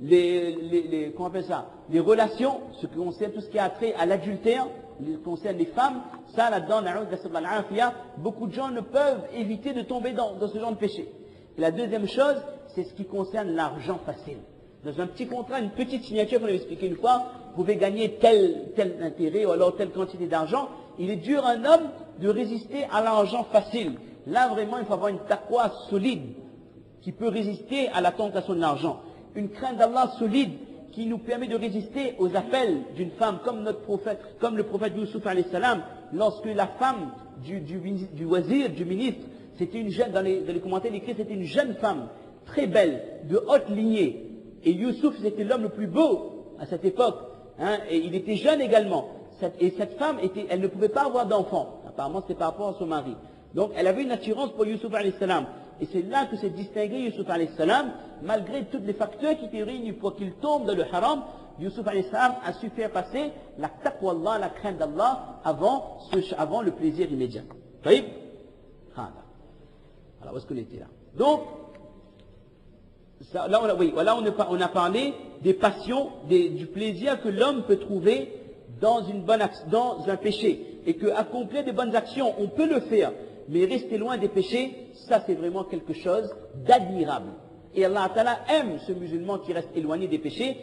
comment on appelle ça, les relations, ce qui concerne tout ce qui a trait à l'adultère, ce qui concerne les femmes, ça là-dedans, beaucoup de gens ne peuvent éviter de tomber dans ce genre de péché. Et la deuxième chose, c'est ce qui concerne l'argent facile. Dans un petit contrat, une petite signature qu'on avait expliqué une fois, vous pouvez gagner tel intérêt ou alors telle quantité d'argent, Il est dur à un homme de résister à l'argent facile. Là, vraiment, il faut avoir une taqwa solide qui peut résister à la tentation de l'argent. Une crainte d'Allah solide qui nous permet de résister aux appels d'une femme, comme notre prophète, comme le prophète Youssouf alayhi salam, lorsque la femme du wazir, du ministre, c'était une jeune, dans les commentaires écrits, c'était une jeune femme, très belle, de haute lignée. Et Youssouf, c'était l'homme le plus beau à cette époque, hein, et il était jeune également. Et cette femme, elle ne pouvait pas avoir d'enfant. Apparemment, c'était par rapport à son mari. Donc, elle avait une attirance pour Youssouf alayhi salam. Et c'est là que s'est distingué Youssouf alayhi salam, malgré tous les facteurs qui étaient réunis pour qu'il tombe dans le haram. Youssouf alayhi salam a su faire passer la taqwa Allah, la crainte d'Allah, avant le plaisir immédiat. Oui. Alors, où est-ce qu'on était là? Donc, là, on a parlé des passions, du plaisir que l'homme peut trouver dans un péché. Et que accomplir des bonnes actions, on peut le faire. Mais rester loin des péchés, ça c'est vraiment quelque chose d'admirable. Et Allah Ta'ala aime ce musulman qui reste éloigné des péchés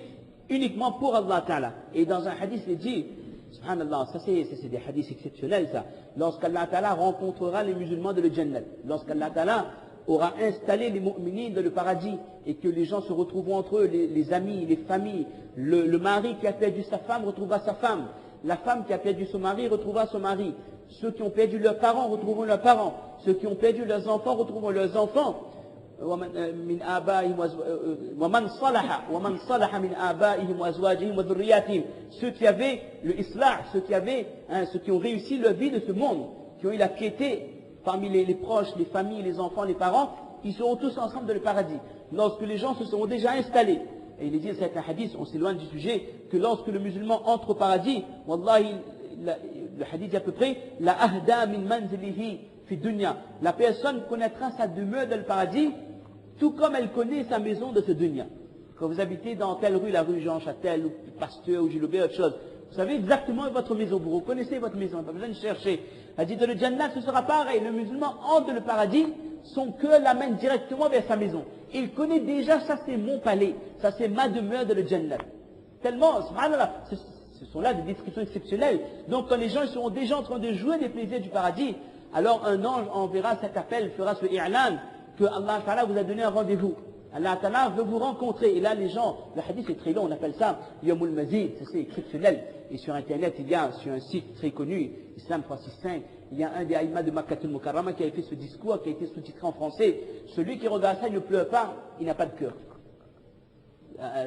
uniquement pour Allah Ta'ala. Et dans un hadith, il dit, subhanallah, ça c'est des hadiths exceptionnels ça. Lorsqu'Allah Ta'ala rencontrera les musulmans de le Jannat, lorsqu'Allah Ta'ala aura installé les mu'minines dans le paradis et que les gens se retrouveront entre eux, les amis, les familles, le mari qui a perdu sa femme retrouvera sa femme, la femme qui a perdu son mari retrouvera son mari. Ceux qui ont perdu leurs parents retrouveront leurs parents. Ceux qui ont perdu leurs enfants retrouveront leurs enfants. Ceux qui avaient le islah, ceux qui ont réussi leur vie de ce monde, qui ont eu la piété parmi les proches, les familles, les enfants, les parents, ils seront tous ensemble dans le paradis. Lorsque les gens se seront déjà installés. Et il est dit, c'est un hadith, on s'éloigne du sujet, que lorsque le musulman entre au paradis, wallahi, le hadith dit à peu près, la ahda min manzilihi fi dunya. La personne connaîtra sa demeure dans le paradis, tout comme elle connaît sa maison de ce dunya. Quand vous habitez dans telle rue, la rue Jean Châtel, ou Pasteur, ou Gilbert, autre chose, vous savez exactement votre maison, vous reconnaissez votre maison, pas besoin de chercher. Elle dit, dans le Jannat, ce sera pareil. Le musulman entre dans le paradis, son cœur l'amène directement vers sa maison. Il connaît déjà, ça c'est mon palais, ça c'est ma demeure dans le Jannat. Tellement, subhanallah, ce sont là des descriptions exceptionnelles. Donc quand les gens seront déjà en train de jouer des plaisirs du paradis, alors un ange enverra cet appel, fera ce i'lan, que Allah Ta'ala vous a donné un rendez-vous. Allah Ta'ala veut vous rencontrer. Et là les gens, le hadith est très long, on appelle ça Yawmul Mazid, c'est exceptionnel. Et sur internet, il y a, sur un site très connu, Islam 365, il y a un des Aïmas de Makkatul Mukarrama qui a fait ce discours, qui a été sous-titré en français. Celui qui regarde ça, il ne pleure pas, il n'a pas de cœur.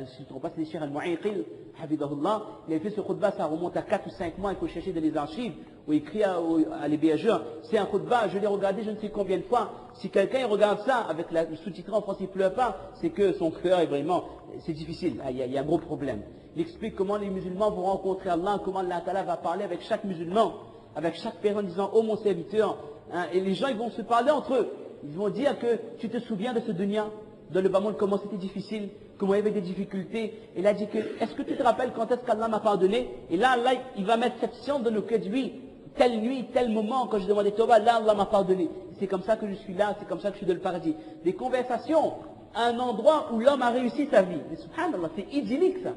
Si je ne trompe pas, c'est Cheikh Al-Mu'ayqil, Hafidahullah, il avait fait ce khutbah, ça remonte à 4 ou 5 mois, il faut chercher dans les archives, où il écrit à l'hébergeur, c'est un khutbah, je l'ai regardé je ne sais combien de fois, si quelqu'un regarde ça, avec le sous-titré en français, il ne pleure pas, c'est que son cœur est vraiment, c'est difficile, il y a un gros problème. Il explique comment les musulmans vont rencontrer Allah, comment Allah Ta'ala va parler avec chaque musulman, avec chaque personne disant, oh mon serviteur, hein, et les gens ils vont se parler entre eux, ils vont dire que tu te souviens de ce dunya, dans le bas monde, comment c'était difficile, comment il y avait des difficultés. Et là, il dit que, est-ce que tu te rappelles quand est-ce qu'Allah m'a pardonné? Et là, Allah, il va mettre cette science dans nos cœurs, oui, telle nuit, tel moment, quand je demandais Tawbah, là, Allah m'a pardonné. C'est comme ça que je suis là, c'est comme ça que je suis dans le paradis. Des conversations à un endroit où l'homme a réussi sa vie. Mais subhanallah, c'est idyllique ça.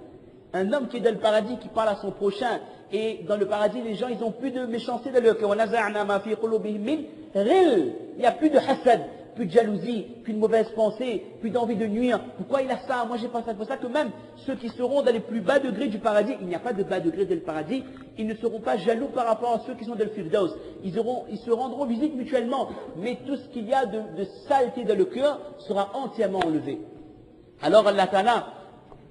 Un homme qui est dans le paradis, qui parle à son prochain, et dans le paradis, les gens, ils n'ont plus de méchanceté dans leur cœur. Il n'y a plus de hasad, plus de jalousie, plus de mauvaise pensée, plus d'envie de nuire. Pourquoi il a ça? Moi j'ai pas ça. C'est pour ça que même ceux qui seront dans les plus bas degrés du paradis, il n'y a pas de bas degré dans le paradis, ils ne seront pas jaloux par rapport à ceux qui sont dans le Firdaus. Ils se rendront visite mutuellement, mais tout ce qu'il y a de saleté dans le cœur sera entièrement enlevé. Alors Allah Ta'ala,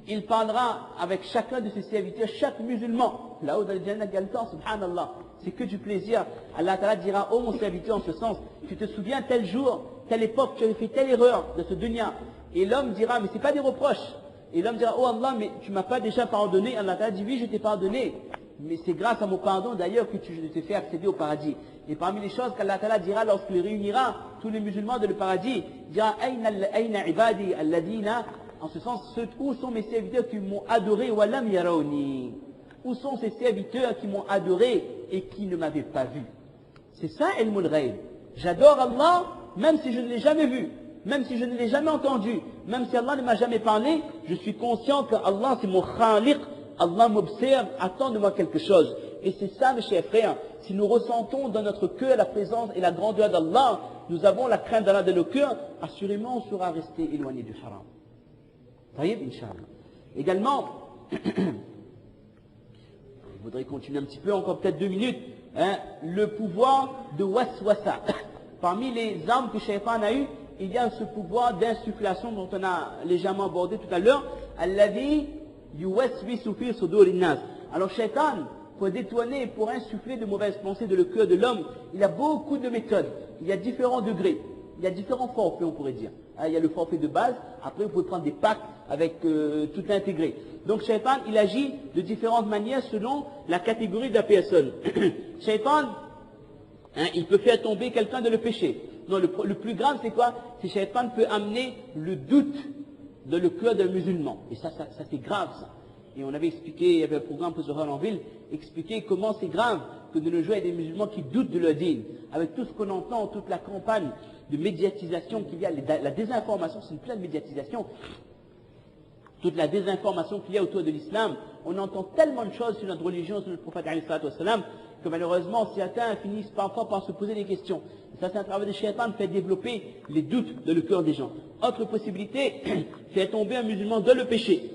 il parlera avec chacun de ses serviteurs, chaque musulman. Là-haut dans le Jannah, il y a le temps, subhanallah. C'est que du plaisir. Allah Ta'ala dira, oh mon serviteur, en ce sens, tu te souviens tel jour, telle époque, tu avais fait telle erreur de ce dunya. Et l'homme dira, mais c'est pas des reproches. Et l'homme dira, oh Allah, mais tu m'as pas déjà pardonné. Allah Ta'ala dit, oui, je t'ai pardonné. Mais c'est grâce à mon pardon d'ailleurs que je t'ai fait accéder au paradis. Et parmi les choses qu'Allah Ta'ala dira lorsqu'il réunira tous les musulmans de le paradis, il dira, Aïna ibadi alladina, en ce sens, où sont mes serviteurs qui m'ont adoré, walam yarawni. Où sont ces serviteurs qui m'ont adoré et qui ne m'avaient pas vu? C'est ça, ilmul ghaib. J'adore Allah, même si je ne l'ai jamais vu, même si je ne l'ai jamais entendu, même si Allah ne m'a jamais parlé, je suis conscient que Allah c'est mon khaliq, Allah m'observe, attend de moi quelque chose. Et c'est ça, mes chers frères, si nous ressentons dans notre cœur la présence et la grandeur d'Allah, nous avons la crainte d'Allah dans nos cœurs, assurément on sera resté éloigné du haram. Taïb, Inch'Allah. Également, je voudrais continuer un petit peu, encore peut-être 2 minutes, le pouvoir de waswasa. Parmi les armes que Shaitan a eues, il y a ce pouvoir d'insufflation dont on a légèrement abordé tout à l'heure. Alladhi yuwaswisu fi sudurin nas. Alors Shaitan, pour détourner, pour insuffler de mauvaises pensées dans le cœur de l'homme, il y a beaucoup de méthodes. Il y a différents degrés. Il y a différents forfaits, on pourrait dire. Il y a le forfait de base. Après, vous pouvez prendre des packs avec tout intégré. Donc, Shaitan, il agit de différentes manières selon la catégorie de la personne. Shaitan, il peut faire tomber quelqu'un dans le péché. Non, le plus grave, c'est quoi? C'est que Shaitan peut amener le doute dans le cœur d'un musulman. Et ça c'est grave, ça. Et on avait expliqué, il y avait un programme pour Zohar en ville, expliquer comment c'est grave que de nos jours, il y a des musulmans qui doutent de leur dîn. Avec tout ce qu'on entend, toute la campagne de médiatisation qu'il y a, la désinformation, c'est une pleine médiatisation. Toute la désinformation qu'il y a autour de l'islam, on entend tellement de choses sur notre religion, sur notre prophète que malheureusement certains finissent parfois par se poser des questions. Et ça, c'est un travail de Shaitan de faire développer les doutes dans le cœur des gens. Autre possibilité, faire tomber un musulman dans le péché.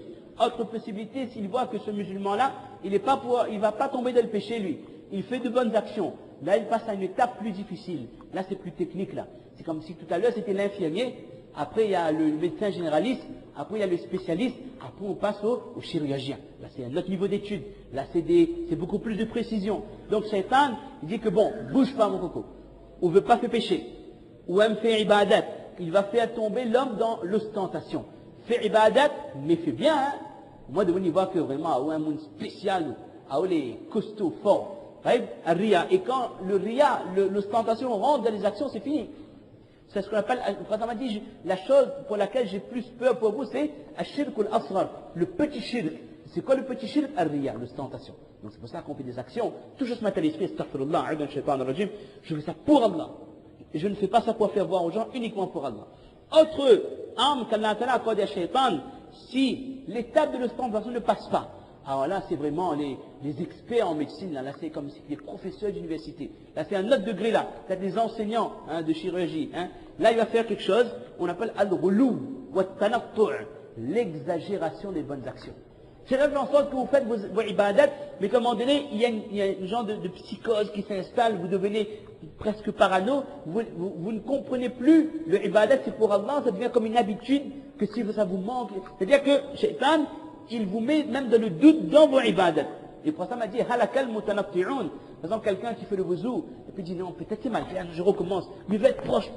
Autre possibilité, s'il voit que ce musulman-là, il va pas tomber dans le péché, lui. Il fait de bonnes actions. Là, il passe à une étape plus difficile. Là, c'est plus technique, là. C'est comme si tout à l'heure, c'était l'infirmier. Après, il y a le médecin généraliste. Après, il y a le spécialiste. Après, on passe au chirurgien. Là, c'est un autre niveau d'étude. Là, c'est beaucoup plus de précision. Donc, Shaitan, il dit que bon, bouge pas, mon coco. On veut pas faire péché. Ou même faire ibadat. Il va faire tomber l'homme dans l'ostentation. Fais ibadat, mais fais bien, hein. Moi, de venir voir que vraiment, ou un monde spécial, ou les costauds forts. Ria. Et quand le ria, l'ostentation rentre dans les actions, c'est fini. C'est ce qu'on appelle, le prophète m'a dit, la chose pour laquelle j'ai plus peur pour vous, c'est ashirk al-asghar, le petit shirk. C'est quoi le petit shirk? Ar-riya, l'ostentation. Donc c'est pour ça qu'on fait des actions. Tout juste matériel, astaghfirullah, je fais ça pour Allah. Et je ne fais pas ça pour faire voir aux gens, uniquement pour Allah. Autre arme qu'Allah a accordé à Shaitan, si l'étape de l'ostentation ne passe pas, alors là, c'est vraiment les experts en médecine. Là, c'est comme si les professeurs d'université. Là, c'est un autre degré là. C'est des enseignants de chirurgie. Là, il va faire quelque chose, on appelle al-ghulou wa tanattu', l'exagération des bonnes actions. C'est là en sorte que vous faites vos ibadats, mais comme un moment donné, il y a une genre de psychose qui s'installe, vous devenez presque parano, vous ne comprenez plus le ibadat, c'est pour Allah, ça devient comme une habitude, que si ça vous manque. C'est-à-dire que Shaitan, il vous met même dans le doute dans vos ibadats. Et le prophète m'a dit, halakal mutanatti'un. Par exemple, quelqu'un qui fait le wuzu, et puis dit non, peut-être c'est mal, je recommence. Mais il va être proche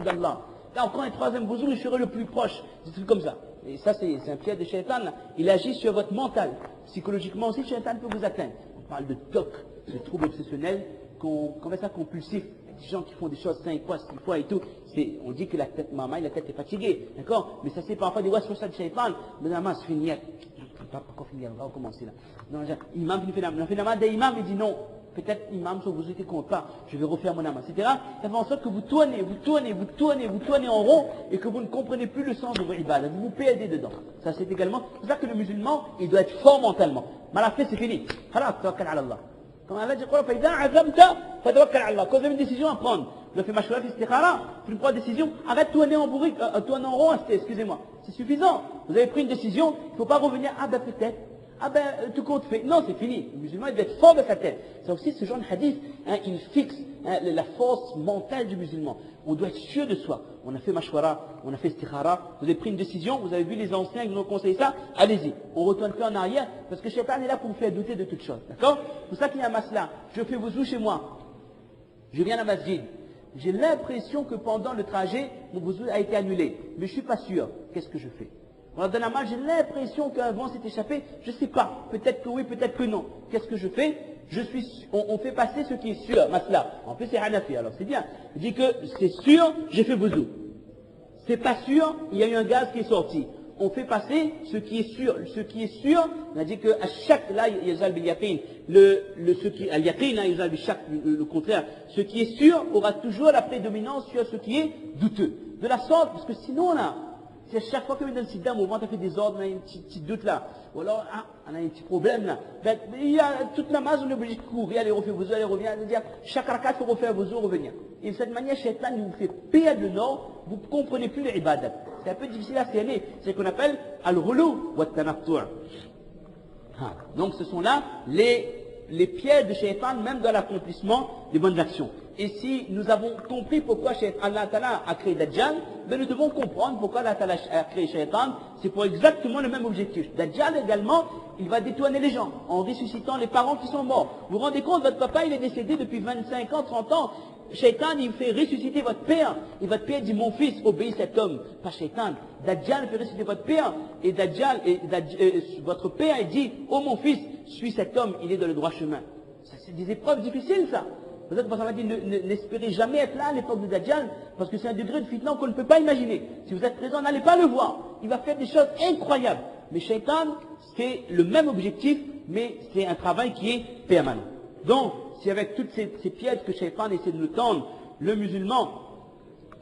d'Allah. Là, encore un troisième wuzu, je serai le plus proche. Des trucs comme ça. Et ça, c'est un piège de Shaitan. Il agit sur votre mental. Psychologiquement aussi, Shaitan peut vous atteindre. On parle de TOC, de troubles obsessionnels, comme ça, compulsifs. Des gens qui font des choses 5 fois, 6 fois et tout. On dit que la tête est fatiguée. D'accord? Mais ça, c'est parfois des waswasa de Shaitan. Mais la masse finit. Pas encore finir, on va recommencer là. Non, imam, l'imam, il dit non. Peut-être imam, sauf vous étiez compte pas, je vais refaire mon âme, etc. Ça fait en sorte que vous tournez en rond et que vous ne comprenez plus le sens de vos ibadah. Vous vous perdez dedans. Ça, c'est également, c'est ça que le musulman, il doit être fort mentalement. Mal fait, c'est fini. Khalas, tawakkal ala Allah. Comme Allah dit, فَإِذَا عَزَمْتَ فَتَوَكَّلْ عَلَى اللَّهِ. Quand vous avez une décision à prendre, vous faites mashwara fi istikhara, vous prenez une décision, arrête de tourner en bourrique, tourner en rond, excusez-moi. C'est suffisant. Vous avez pris une décision, il ne faut pas revenir, peut-être. Tout compte fait. Non, c'est fini. Le musulman, il doit être fort de sa tête. C'est aussi ce genre de hadith, il fixe la force mentale du musulman. On doit être sûr de soi. On a fait mashwara, on a fait istikhara, vous avez pris une décision, vous avez vu les anciens qui nous ont conseillé ça, allez-y. On retourne plus en arrière, parce que Shaitan est là pour vous faire douter de toutes choses. D'accord? C'est pour ça qu'il y a un masla. Je fais wuzu chez moi. Je viens à la masjid. J'ai l'impression que pendant le trajet, mon wuzu a été annulé. Mais je ne suis pas sûr. Qu'est-ce que je fais? Dans la main, j'ai l'impression qu'un vent s'est échappé. Je ne sais pas. Peut-être que oui, peut-être que non. Qu'est-ce que je fais? On fait passer ce qui est sûr, masla. En plus, c'est Hanafi, alors c'est bien. Il dit que c'est sûr, j'ai fait wuzu. C'est pas sûr, il y a eu un gaz qui est sorti. On fait passer ce qui est sûr. Ce qui est sûr, on a dit qu'à chaque, là, yazal bil yaqin. Al yaqin, yazal bil shak, le contraire. Ce qui est sûr aura toujours la prédominance sur ce qui est douteux. De la sorte, parce que sinon, là, Si à chaque fois que vous êtes dans le sida, au ventre, fait des ordres, on a un petit doute là. Ou alors, on a un petit problème là. Ben, il y a toute la masse, on est obligé de courir, aller refaire vos aller revenir. C'est-à-dire, chaque rakat, il faut refaire vos revenir. Et de cette manière, Shaitan, il vous fait perdre le nord, vous ne comprenez plus les ibadat. C'est un peu difficile à cerner. C'est ce qu'on appelle al-ghulu wa al-tanattu'. Donc, ce sont là les pièges de Shaitan, même dans l'accomplissement des bonnes actions. Et si nous avons compris pourquoi Allah Ta'ala a créé Dajjal, ben nous devons comprendre pourquoi Allah Ta'ala a créé Shaitan. C'est pour exactement le même objectif. Dajjal également, il va détourner les gens en ressuscitant les parents qui sont morts. Vous vous rendez compte, votre papa il est décédé depuis 25 ans, 30 ans. Shaitan il fait ressusciter votre père. Et votre père dit, mon fils, obéis cet homme. Pas Shaitan. Dajjal fait ressusciter votre père. Et votre père il dit, oh mon fils, suis cet homme, il est dans le droit chemin. Ça, c'est des épreuves difficiles ça. Peut-être parce qu'on a dit n'espérez jamais être là à l'époque de Dajjal, parce que c'est un degré de fitna qu'on ne peut pas imaginer. Si vous êtes présent, n'allez pas le voir. Il va faire des choses incroyables. Mais Shaitan, c'est le même objectif, mais c'est un travail qui est permanent. Donc, si avec toutes ces pièges que Shaitan essaie de nous tendre, le musulman,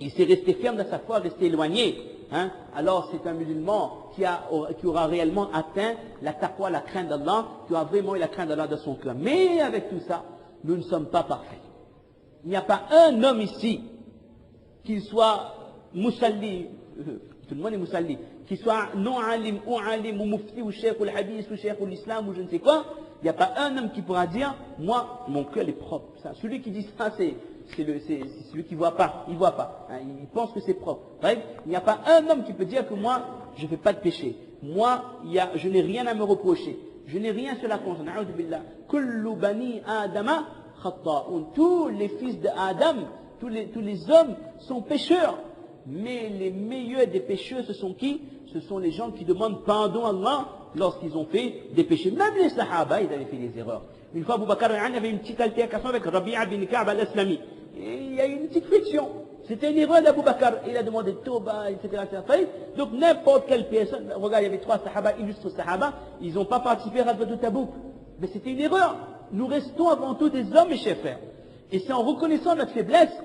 il s'est resté ferme dans sa foi, resté éloigné, alors c'est un musulman qui aura réellement atteint la taqwa, la crainte d'Allah, qui aura vraiment eu la crainte d'Allah dans son cœur. Mais avec tout ça, nous ne sommes pas parfaits. Il n'y a pas un homme ici, qu'il soit musalli, tout le monde est musalli, qu'il soit non-alim, ou alim, ou mufti, ou cheikh, ou hadith, ou cheikh, ou l'islam, ou je ne sais quoi, il n'y a pas un homme qui pourra dire, moi, mon cœur est propre. Ça, celui qui dit ça, c'est celui qui ne voit pas, il ne voit pas. Il pense que c'est propre. Bref, il n'y a pas un homme qui peut dire que moi, je ne fais pas de péché. Moi, je n'ai rien à me reprocher. Je n'ai rien sur la conscience. Na'udhu billah. Kullu bani Adama khatta'un. Tous les fils d'Adam, tous les hommes sont pécheurs. Mais les meilleurs des pécheurs, ce sont qui? Ce sont les gens qui demandent pardon à Allah lorsqu'ils ont fait des péchés. Même les Sahaba, ils avaient fait des erreurs. Une fois, Abu Bakr avait une petite altercation avec Rabi'a bin Ka'b al-Aslami. Et il y a eu une petite friction. C'était une erreur d'Abu Bakr. Il a demandé Tauba, etc. Donc n'importe quelle personne, regarde, il y avait 3 Sahaba, illustres Sahaba, ils n'ont pas participé à Ghazwat Tabouk. Mais c'était une erreur. Nous restons avant tout des hommes, mes chers frères. Et c'est en reconnaissant notre faiblesse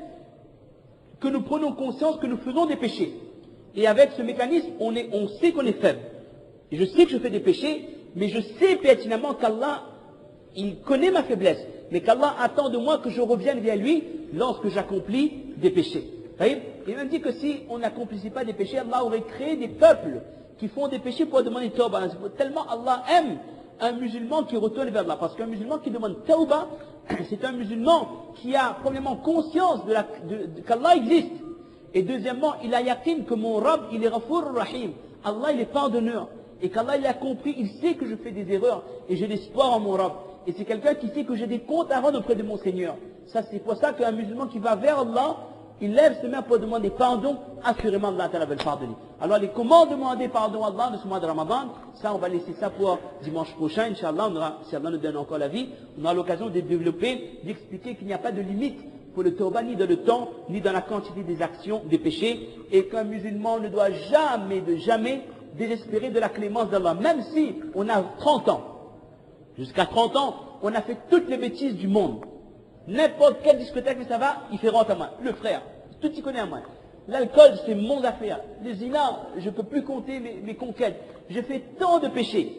que nous prenons conscience que nous faisons des péchés. Et avec ce mécanisme, on sait qu'on est faible. Et je sais que je fais des péchés, mais je sais pertinemment qu'Allah, il connaît ma faiblesse. Mais qu'Allah attend de moi que je revienne vers lui lorsque j'accomplis des péchés. Il même dit que si on n'accomplissait pas des péchés, Allah aurait créé des peuples qui font des péchés pour demander tauba. Tellement Allah aime un musulman qui retourne vers Allah. Parce qu'un musulman qui demande tauba, c'est un musulman qui a premièrement conscience qu'Allah existe. Et deuxièmement, il a yaqin que mon Rabb, il est Ghafour Rahim. Allah, il est pardonneur. Et qu'Allah, il a compris, il sait que je fais des erreurs. Et j'ai l'espoir en mon Rabb. Et c'est quelqu'un qui sait que j'ai des comptes à rendre auprès de mon Seigneur. Ça, c'est pour ça qu'un musulman qui va vers Allah, il lève ses mains pour demander pardon, assurément Allah va le pardonner. Alors, comment demander pardon à Allah de ce mois de Ramadan, ça, on va laisser ça pour dimanche prochain, Inch'Allah, si Allah nous donne encore la vie, on aura l'occasion de développer, d'expliquer qu'il n'y a pas de limite pour le tauba, ni dans le temps, ni dans la quantité des actions, des péchés, et qu'un musulman ne doit jamais désespérer de la clémence d'Allah, même si on a 30 ans. Jusqu'à 30 ans, on a fait toutes les bêtises du monde. N'importe quelle discothèque, ça va, il fait rentrer à moi. Le frère, tout y connaît à moi. L'alcool, c'est mon affaire. Les zina, je ne peux plus compter mes conquêtes. Je fais tant de péchés.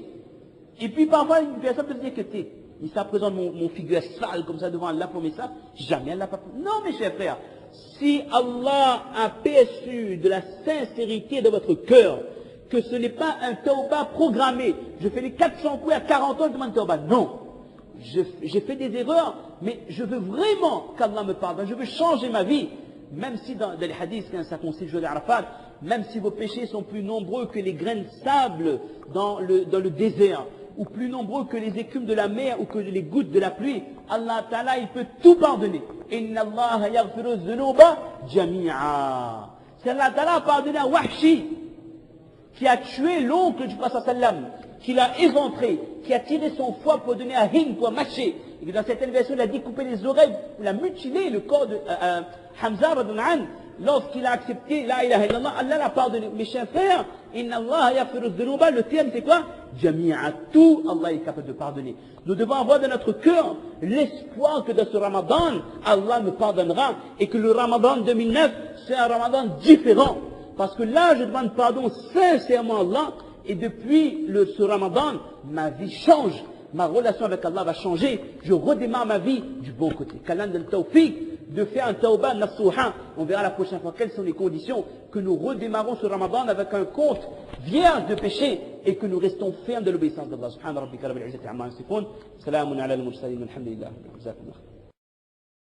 Et puis parfois, une personne peut se dire que il se présente mon figure sale comme ça devant Allah pour ça. Jamais Allah pas. Non, mes chers frères. Si Allah a perçu de la sincérité de votre cœur, que ce n'est pas un tauba programmé. Je fais les 400 coups à 40 ans, je demande tauba. Non. J'ai fait des erreurs, mais je veux vraiment qu'Allah me pardonne. Je veux changer ma vie. Même si dans les hadiths, quand ça concerne Joël Arafat, même si vos péchés sont plus nombreux que les grains de sable dans le désert, ou plus nombreux que les écumes de la mer, ou que les gouttes de la pluie, Allah Ta'ala, il peut tout pardonner. Inna Allah yaghfiru dhunuba jami'a. Si Allah Ta'ala a pardonné à Wahshi, qui a tué l'oncle du prophète sallam, qui l'a éventré, qui a tiré son foie pour donner à Hind pour mâcher, et que dans certaines versions, il a découpé les oreilles, il a mutilé le corps de Hamza radhiyallahu, lorsqu'il a accepté la ilaha illallah, Allah l'a pardonné. Mes chers frères, inna Allah yaghfiru dhunuba, le terme c'est quoi? Jami'a, tout Allah est capable de pardonner. Nous devons avoir dans notre cœur l'espoir que dans ce Ramadan, Allah me pardonnera, et que le Ramadan 2009, c'est un Ramadan différent. parce que là, je demande pardon sincèrement à Allah, et depuis ce Ramadan, ma vie change. Ma relation avec Allah va changer. Je redémarre ma vie du bon côté. Qu'Allah donne le tawfiq de faire un tawbah nasuha. On verra la prochaine fois quelles sont les conditions que nous redémarrons ce Ramadan avec un compte vierge de péché et que nous restons fermes de l'obéissance d'Allah. Subhana rabbika rabbil izzati amma yasifun. Salamun ala al-mursalin. Alhamdulillah.